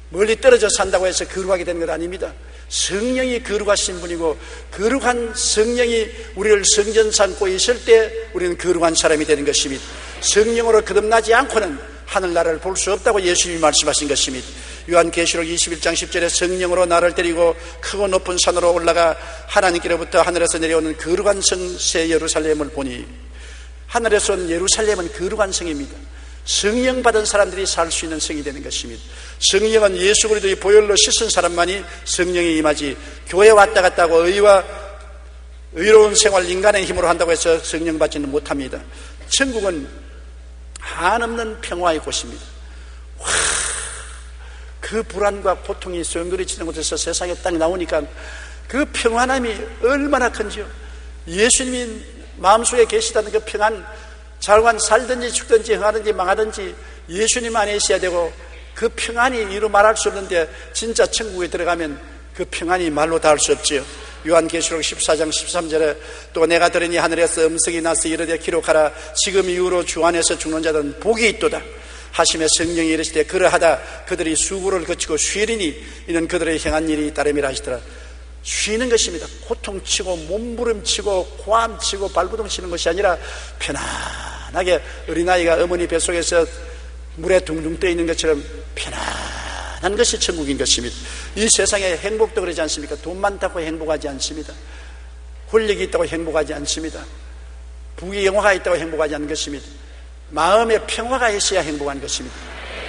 멀리 떨어져 산다고 해서 거룩하게 되는 것 아닙니다. 성령이 거룩하신 분이고 거룩한 성령이 우리를 성전 삼고 있을 때 우리는 거룩한 사람이 되는 것입니다. 성령으로 거듭나지 않고는 하늘나라를 볼 수 없다고 예수님이 말씀하신 것입니다. 요한계시록 21장 10절에 성령으로 나를 데리고 크고 높은 산으로 올라가 하나님께로부터 하늘에서 내려오는 거룩한 성 새 예루살렘을 보니, 하늘에서 온 예루살렘은 거룩한 성입니다. 성령 받은 사람들이 살 수 있는 성이 되는 것입니다. 성령은 예수 그리스도의 보혈로 씻은 사람만이 성령이 임하지, 교회 왔다 갔다 하고 의와 의로운 생활 인간의 힘으로 한다고 해서 성령 받지는 못합니다. 천국은 한없는 평화의 곳입니다. 그 불안과 고통이 소용돌이치는 곳에서 세상에 딱 나오니까 그 평안함이 얼마나 큰지요. 예수님이 마음속에 계시다는 그 평안, 잘관 살든지 죽든지 흥하든지 망하든지 예수님 안에 있어야 되고, 그 평안이 이루 말할 수 없는데 진짜 천국에 들어가면 그 평안이 말로 다 할 수 없지요. 요한계시록 14장 13절에 또 내가 들으니 하늘에서 음성이 나서 이르되 기록하라, 지금 이후로 주 안에서 죽는 자들은 복이 있도다 하시며 성령이 이르시되 그러하다 그들이 수고를 거치고 쉬리니 이는 그들의 행한 일이 따름이라 하시더라. 쉬는 것입니다. 고통치고 몸부림치고 고함치고 발부둥 치는 것이 아니라 편안하게 어린아이가 어머니 뱃속에서 물에 둥둥 떠 있는 것처럼 편안한 것이 천국인 것입니다. 이 세상에 행복도 그러지 않습니까? 돈 많다고 행복하지 않습니다. 권력이 있다고 행복하지 않습니다. 부귀 영화가 있다고 행복하지 않는 것입니다. 마음에 평화가 있어야 행복한 것입니다.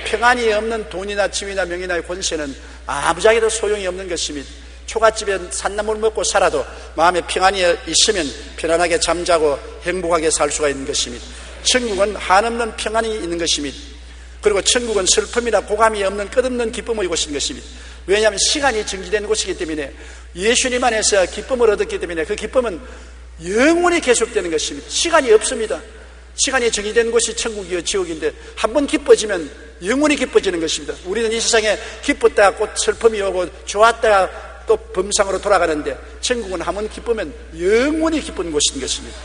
평안이 없는 돈이나 지위나 명예나 권세는 아무짝에도 소용이 없는 것입니다. 초가집에 산나물 먹고 살아도 마음에 평안이 있으면 편안하게 잠자고 행복하게 살 수가 있는 것입니다. 천국은 한없는 평안이 있는 것입니다. 그리고 천국은 슬픔이나 고감이 없는 끝없는 기쁨의 곳인 것입니다. 왜냐하면 시간이 정지된 곳이기 때문에, 예수님 안에서 기쁨을 얻었기 때문에 그 기쁨은 영원히 계속되는 것입니다. 시간이 없습니다. 시간이 정의된 곳이 천국이요 지옥인데 한번 기뻐지면 영원히 기뻐지는 것입니다. 우리는 이 세상에 기뻤다가 곧 슬픔이 오고 좋았다가 또 범상으로 돌아가는데, 천국은 한번 기쁘면 영원히 기쁜 곳인 것입니다.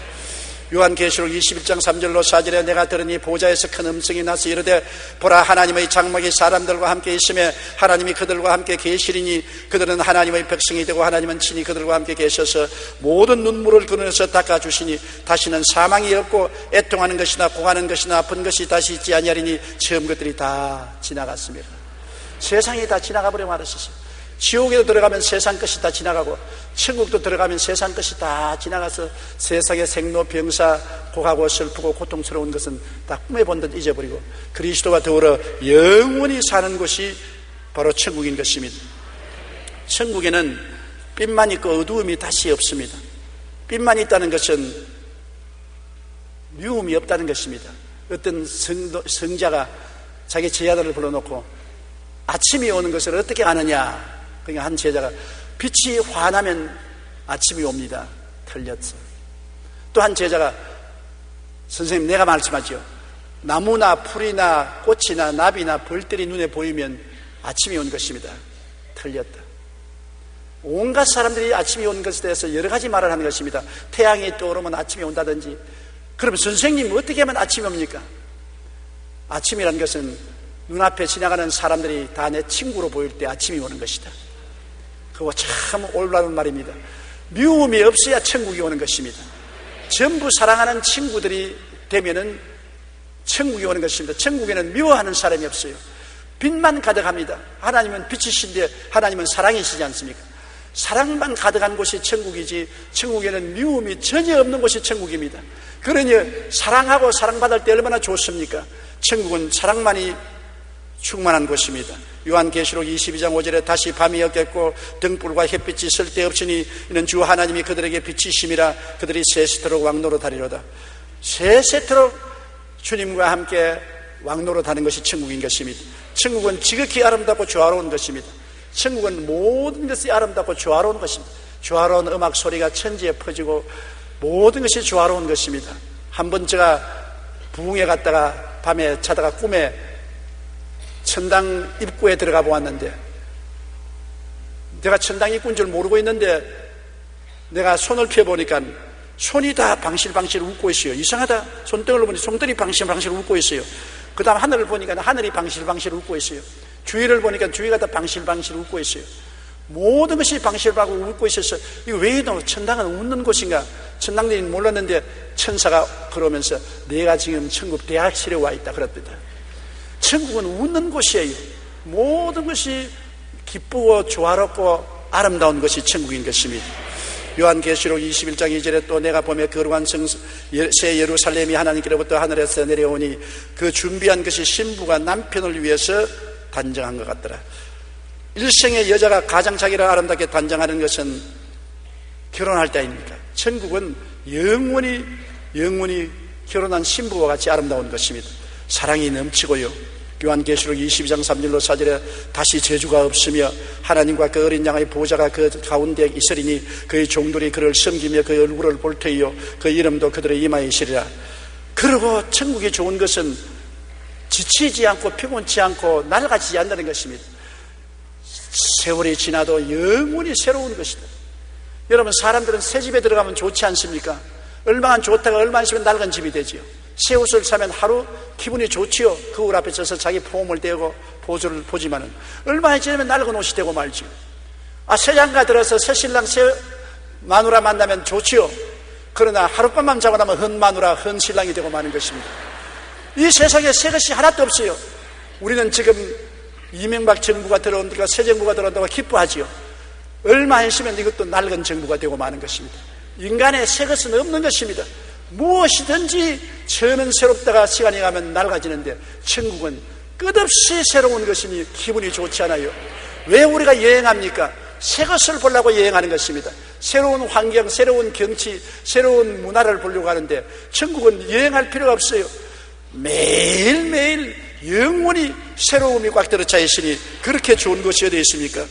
요한계시록 21장 3절로 4절에 내가 들으니 보좌에서 큰 음성이 나서 이르되 보라, 하나님의 장막이 사람들과 함께 있으며 하나님이 그들과 함께 계시리니 그들은 하나님의 백성이 되고 하나님은 친히 그들과 함께 계셔서 모든 눈물을 그늘에서 닦아주시니 다시는 사망이 없고 애통하는 것이나 고하는 것이나 아픈 것이 다시 있지 아니하리니 처음 것들이 다 지나갔습니다. 세상이 다 지나가 버려 말았었어요. 지옥에도 들어가면 세상 것이 다 지나가고 천국도 들어가면 세상 것이 다 지나가서 세상의 생로병사, 고하고 슬프고 고통스러운 것은 다 꿈에 본 듯 잊어버리고 그리스도와 더불어 영원히 사는 곳이 바로 천국인 것입니다. 천국에는 빛만 있고 어두움이 다시 없습니다. 빛만 있다는 것은 미움이 없다는 것입니다. 어떤 성자가 자기 제자들을 불러놓고 아침이 오는 것을 어떻게 아느냐. 그러니까 한 제자가 빛이 환하면 아침이 옵니다. 틀렸어. 또 한 제자가 선생님 내가 말씀하죠. 나무나 풀이나 꽃이나 나비나 벌들이 눈에 보이면 아침이 온 것입니다. 틀렸다. 온갖 사람들이 아침이 온 것에 대해서 여러 가지 말을 하는 것입니다. 태양이 떠오르면 아침이 온다든지. 그럼 선생님 어떻게 하면 아침이 옵니까? 아침이라는 것은 눈앞에 지나가는 사람들이 다 내 친구로 보일 때 아침이 오는 것이다. 그거 참 올바른 말입니다. 미움이 없어야 천국이 오는 것입니다. 전부 사랑하는 친구들이 되면은 천국이 오는 것입니다. 천국에는 미워하는 사람이 없어요. 빛만 가득합니다. 하나님은 빛이신데 하나님은 사랑이시지 않습니까? 사랑만 가득한 곳이 천국이지 천국에는 미움이 전혀 없는 곳이 천국입니다. 그러니 사랑하고 사랑받을 때 얼마나 좋습니까? 천국은 사랑만이 충만한 곳입니다. 요한계시록 22장 5절에 다시 밤이 없겠고 등불과 햇빛이 쓸데없으니 이는 주 하나님이 그들에게 빛이심이라 그들이 세세토록 왕노릇하리로다. 세세토록 주님과 함께 왕노릇하는 것이 천국인 것입니다. 천국은 지극히 아름답고 조화로운 것입니다. 천국은 모든 것이 아름답고 조화로운 것입니다. 조화로운 음악 소리가 천지에 퍼지고 모든 것이 조화로운 것입니다. 한번 제가 부흥회 갔다가 밤에 자다가 꿈에 천당 입구에 들어가 보았는데 내가 천당 입구인 줄 모르고 있는데 내가 손을 펴보니까 손이 다 방실방실 웃고 있어요. 이상하다. 손등을 보니 손들이 방실방실 웃고 있어요. 그 다음 하늘을 보니까 하늘이 방실방실 웃고 있어요. 주위를 보니까 주위가 다 방실방실 웃고 있어요. 모든 것이 방실방실 웃고 있어서 이거 왜 이러노? 천당은 웃는 곳인가? 천당들이 몰랐는데 천사가 그러면서 내가 지금 천국 대학실에 와 있다 그랬답니다. 천국은 웃는 곳이에요. 모든 것이 기쁘고 조화롭고 아름다운 것이 천국인 것입니다. 요한계시록 21장 2절에 또 내가 보며 거룩한 새 예루살렘이 하나님께로부터 하늘에서 내려오니 그 준비한 것이 신부가 남편을 위해서 단정한 것 같더라. 일생의 여자가 가장 자기를 아름답게 단정하는 것은 결혼할 때입니까? 천국은 영원히 결혼한 신부와 같이 아름다운 것입니다. 사랑이 넘치고요. 요한계시록 22장 3절로 4절에 다시 저주가 없으며 하나님과 그 어린 양의 보좌가 그 가운데 있으리니 그의 종들이 그를 섬기며 그의 얼굴을 볼 터이요 그 이름도 그들의 이마에 있으리라. 그리고 천국이 좋은 것은 지치지 않고 피곤치 않고 낡아지지 않는다는 것입니다. 세월이 지나도 영원히 새로운 것이다. 여러분 사람들은 새 집에 들어가면 좋지 않습니까? 얼마나 좋다가 얼마나 있으면 낡은 집이 되지요. 새 옷을 사면 하루 기분이 좋지요. 거울 앞에 서서 자기 폼을 떼고 보조를 보지만은 얼마나 지나면 낡은 옷이 되고 말지요. 새 장가 들어서 새 신랑 새 마누라 만나면 좋지요. 그러나 하룻밤만 자고 나면 헌 마누라 헌 신랑이 되고 마는 것입니다. 이 세상에 새 것이 하나도 없어요. 우리는 지금 이명박 정부가 들어온다고 새 정부가 들어온다고 기뻐하지요. 얼마 있으면 이것도 낡은 정부가 되고 마는 것입니다. 인간의 새 것은 없는 것입니다. 무엇이든지 처음엔 새롭다가 시간이 가면 낡아지는데 천국은 끝없이 새로운 것이니 기분이 좋지 않아요. 왜 우리가 여행합니까? 새 것을 보려고 여행하는 것입니다. 새로운 환경, 새로운 경치, 새로운 문화를 보려고 하는데 천국은 여행할 필요가 없어요. 매일매일 영원히 새로움이 꽉 들어차 있으니 그렇게 좋은 것이 어디 있습니까?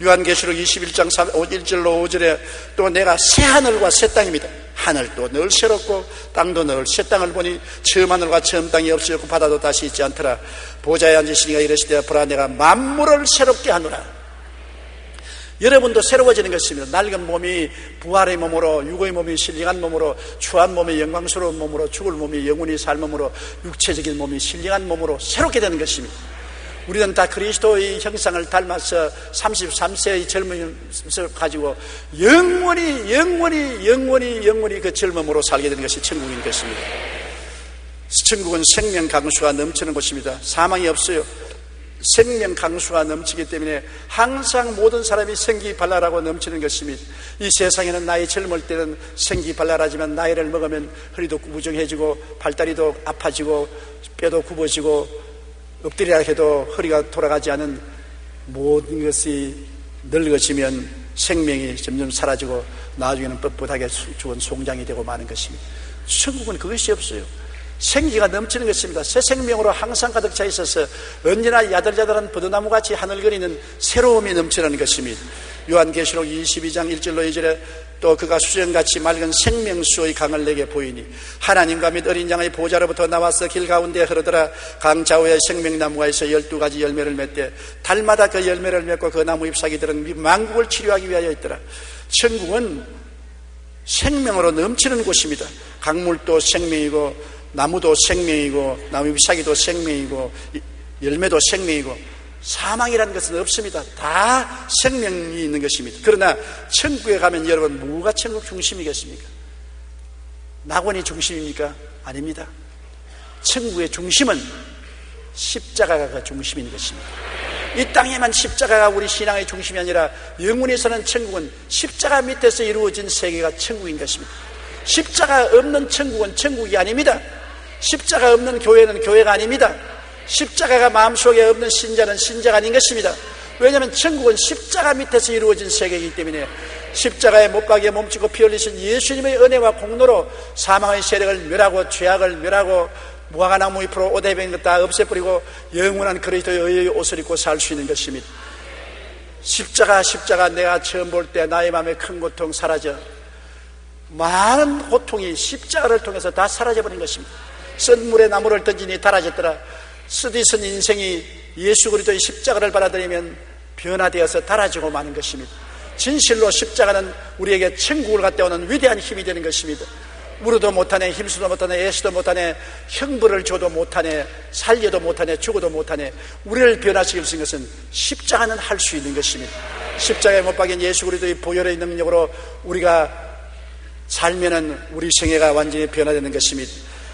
요한계시록 21장 1절로 5절에 또 내가 새 하늘과 새 땅입니다. 하늘도 늘 새롭고 땅도 늘 새 땅을 보니 처음 하늘과 처음 땅이 없어졌고 바다도 다시 있지 않더라. 보좌에 앉으시니가 이르시되 보라 내가 만물을 새롭게 하노라. 여러분도 새로워지는 것입니다. 낡은 몸이 부활의 몸으로, 육의 몸이 신령한 몸으로, 추한 몸이 영광스러운 몸으로, 죽을 몸이 영원히 살 몸으로, 육체적인 몸이 신령한 몸으로 새롭게 되는 것입니다. 우리는 다 그리스도의 형상을 닮아서 33세의 젊음을 가지고 영원히 그 젊음으로 살게 되는 것이 천국인 것입니다. 천국은 생명 강수가 넘치는 곳입니다. 사망이 없어요. 생명 강수가 넘치기 때문에 항상 모든 사람이 생기발랄하고 넘치는 것입니다. 이 세상에는 나이 젊을 때는 생기발랄하지만 나이를 먹으면 허리도 구부정해지고 발다리도 아파지고 뼈도 굽어지고 엎드리라 해도 허리가 돌아가지 않은 모든 것이 늙어지면 생명이 점점 사라지고 나중에는 뻣뻣하게 죽은 송장이 되고 마는 것입니다. 천국은 그것이 없어요. 생기가 넘치는 것입니다. 새 생명으로 항상 가득 차 있어서 언제나 야들야들한 버드나무같이 하늘거리는 새로움이 넘치는 것입니다. 요한계시록 22장 1절로 2절에 또 그가 수정같이 맑은 생명수의 강을 내게 보이니 하나님과 및 어린 양의 보좌로부터 나와서 길 가운데 흐르더라. 강 좌우에 생명나무가 있어 12가지 열매를 맺되 달마다 그 열매를 맺고 그 나무 잎사귀들은 만국을 치료하기 위하여 있더라. 천국은 생명으로 넘치는 곳입니다. 강물도 생명이고 나무도 생명이고 나무 잎사귀도 생명이고 열매도 생명이고 사망이라는 것은 없습니다. 다 생명이 있는 것입니다. 그러나 천국에 가면 여러분 뭐가 천국 중심이겠습니까? 낙원이 중심입니까? 아닙니다. 천국의 중심은 십자가가 중심인 것입니다. 이 땅에만 십자가가 우리 신앙의 중심이 아니라 영원에서는 천국은 십자가 밑에서 이루어진 세계가 천국인 것입니다. 십자가 없는 천국은 천국이 아닙니다. 십자가 없는 교회는 교회가 아닙니다. 십자가가 마음속에 없는 신자는 신자가 아닌 것입니다. 왜냐하면 천국은 십자가 밑에서 이루어진 세계이기 때문에 십자가에 못 박에 몸치고 피 흘리신 예수님의 은혜와 공로로 사망의 세력을 멸하고 죄악을 멸하고 무화과나무 잎으로 옷에 배인 것 다 없애버리고 영원한 그리스도의 의의 옷을 입고 살 수 있는 것입니다. 십자가 내가 처음 볼 때 나의 마음에 큰 고통 사라져 많은 고통이 십자가를 통해서 다 사라져버린 것입니다. 쓴 물에 나무를 던지니 달아졌더라. 쓰디쓴 인생이 예수 그리스도의 십자가를 받아들이면 변화되어서 달아지고 마는 것입니다. 진실로 십자가는 우리에게 천국을 갖다 오는 위대한 힘이 되는 것입니다. 울어도 못하네, 힘쓰도 못하네, 애쓰도 못하네, 형벌을 줘도 못하네, 살려도 못하네, 죽어도 못하네. 우리를 변화시킬 수 있는 것은 십자가는 할 수 있는 것입니다. 십자가에 못 박인 예수 그리스도의 보혈의 능력으로 우리가 살면은 우리 생애가 완전히 변화되는 것입니다.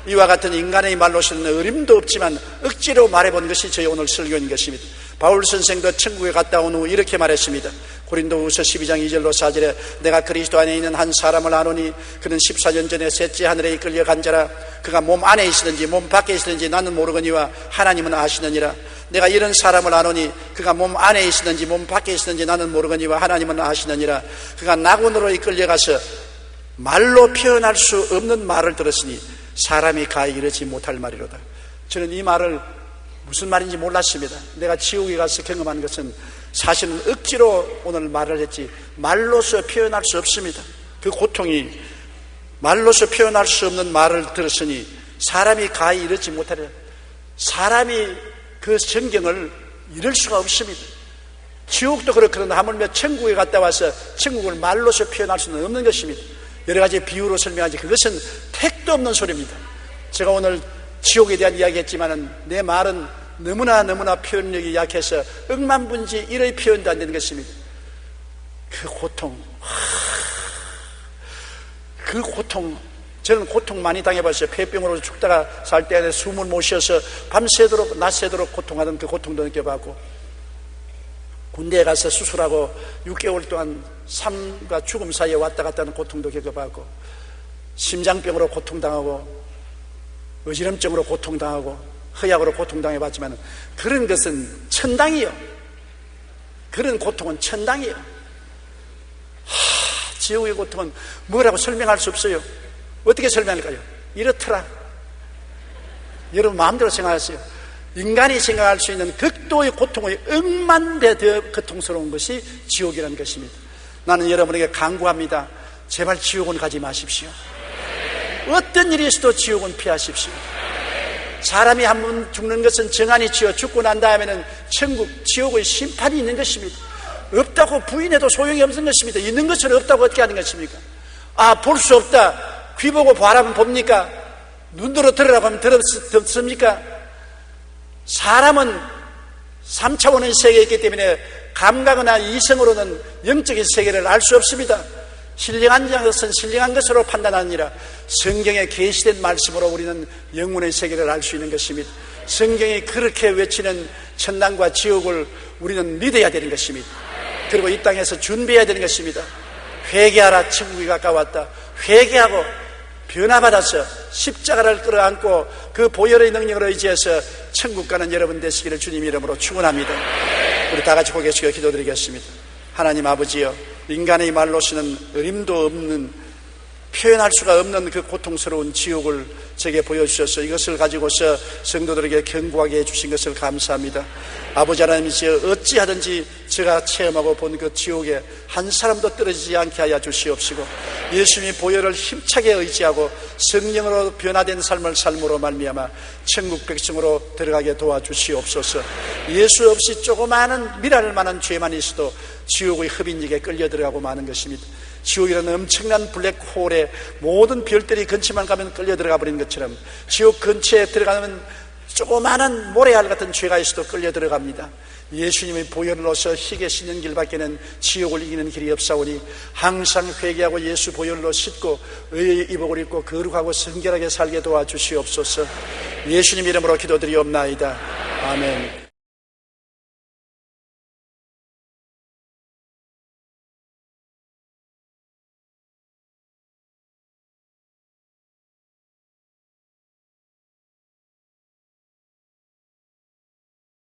이와 같은 인간의 말로서는 어림도 없지만 억지로 말해본 것이 저희 오늘 설교인 것입니다. 바울 선생도 천국에 갔다 온 후 이렇게 말했습니다. 고린도후서 12장 2절로 4절에 내가 그리스도 안에 있는 한 사람을 아노니 그는 14년 전에 셋째 하늘에 이끌려 간 자라. 그가 몸 안에 있으든지 몸 밖에 있으든지 나는 모르거니와 하나님은 아시느니라. 내가 이런 사람을 아노니 그가 몸 안에 있으든지 몸 밖에 있으든지 나는 모르거니와 하나님은 아시느니라. 그가 낙원으로 이끌려가서 말로 표현할 수 없는 말을 들었으니 사람이 가히 이르지 못할 말이로다. 저는 이 말을 무슨 말인지 몰랐습니다. 내가 지옥에 가서 경험한 것은 사실은 억지로 오늘 말을 했지 말로서 표현할 수 없습니다. 그 고통이 말로서 표현할 수 없는 말을 들었으니 사람이 가히 이르지 못하리라. 사람이 그 전경을 이룰 수가 없습니다. 지옥도 그렇거든 하물며 천국에 갔다 와서 천국을 말로서 표현할 수는 없는 것입니다. 여러 가지 비유로 설명하지 그것은 택도 없는 소리입니다. 제가 오늘 지옥에 대한 이야기했지만은 내 말은 너무나 표현력이 약해서 억만분지 1의 표현도 안 되는 것입니다. 그 고통, 저는 고통 많이 당해봤어요. 폐병으로 죽다가 살 때 숨을 못 쉬어서 밤새도록 낮새도록 고통하던 그 고통도 느껴봤고, 군대에 가서 수술하고 6개월 동안 삶과 죽음 사이에 왔다 갔다 하는 고통도 겪어봤고, 심장병으로 고통당하고 어지럼증으로 고통당하고 허약으로 고통당해봤지만 그런 것은 천당이요. 그런 고통은 천당이요. 지옥의 고통은 뭐라고 설명할 수 없어요. 어떻게 설명할까요? 이렇더라. 여러분 마음대로 생각하세요. 인간이 생각할 수 있는 극도의 고통의 억만배 더 고통스러운 것이 지옥이라는 것입니다. 나는 여러분에게 강구합니다. 제발 지옥은 가지 마십시오. 어떤 일이 있어도 지옥은 피하십시오. 사람이 한 번 죽는 것은 정한이 치여 죽고 난 다음에는 천국, 지옥의 심판이 있는 것입니다. 없다고 부인해도 소용이 없는 것입니다. 있는 것처럼 없다고 어떻게 하는 것입니까? 볼 수 없다. 귀 보고 바라보면 봅니까? 눈으로 들으라고 하면 듣습니까? 사람은 3차원의 세계에 있기 때문에 감각이나 이성으로는 영적인 세계를 알 수 없습니다. 신령한 것은 신령한 것으로 판단하느니라. 성경에 계시된 말씀으로 우리는 영혼의 세계를 알 수 있는 것입니다. 성경이 그렇게 외치는 천당과 지옥을 우리는 믿어야 되는 것입니다. 그리고 이 땅에서 준비해야 되는 것입니다. 회개하라, 천국이 가까웠다. 회개하고 변화받아서 십자가를 끌어안고 그 보혈의 능력을 의지해서 천국 가는 여러분 되시기를 주님 이름으로 축원합니다. 우리 다 같이 고개 숙여 기도드리겠습니다. 하나님 아버지여, 인간의 말로서는 어림도 없는 표현할 수가 없는 그 고통스러운 지옥을 제게 보여주셔서 이것을 가지고서 성도들에게 경고하게 해주신 것을 감사합니다. 아버지 하나님, 이제 어찌하든지 제가 체험하고 본 그 지옥에 한 사람도 떨어지지 않게 하여 주시옵시고, 예수님의 보혈을 힘차게 의지하고 성령으로 변화된 삶을 삶으로 말미암아 천국 백성으로 들어가게 도와주시옵소서. 예수 없이 조그마한 미랄 만한 죄만 있어도 지옥의 흡인력에 끌려 들어가고 마는 것입니다. 지옥이라는 엄청난 블랙홀에 모든 별들이 근처만 가면 끌려 들어가 버린 것처럼 지옥 근처에 들어가면 조그마한 모래알 같은 죄가 있어도 끌려 들어갑니다. 예수님의 보혈로서 희게 씻는 길밖에는 지옥을 이기는 길이 없사오니 항상 회개하고 예수 보혈로 씻고 의의 이복을 입고 거룩하고 성결하게 살게 도와주시옵소서. 예수님 이름으로 기도드리옵나이다. 아멘.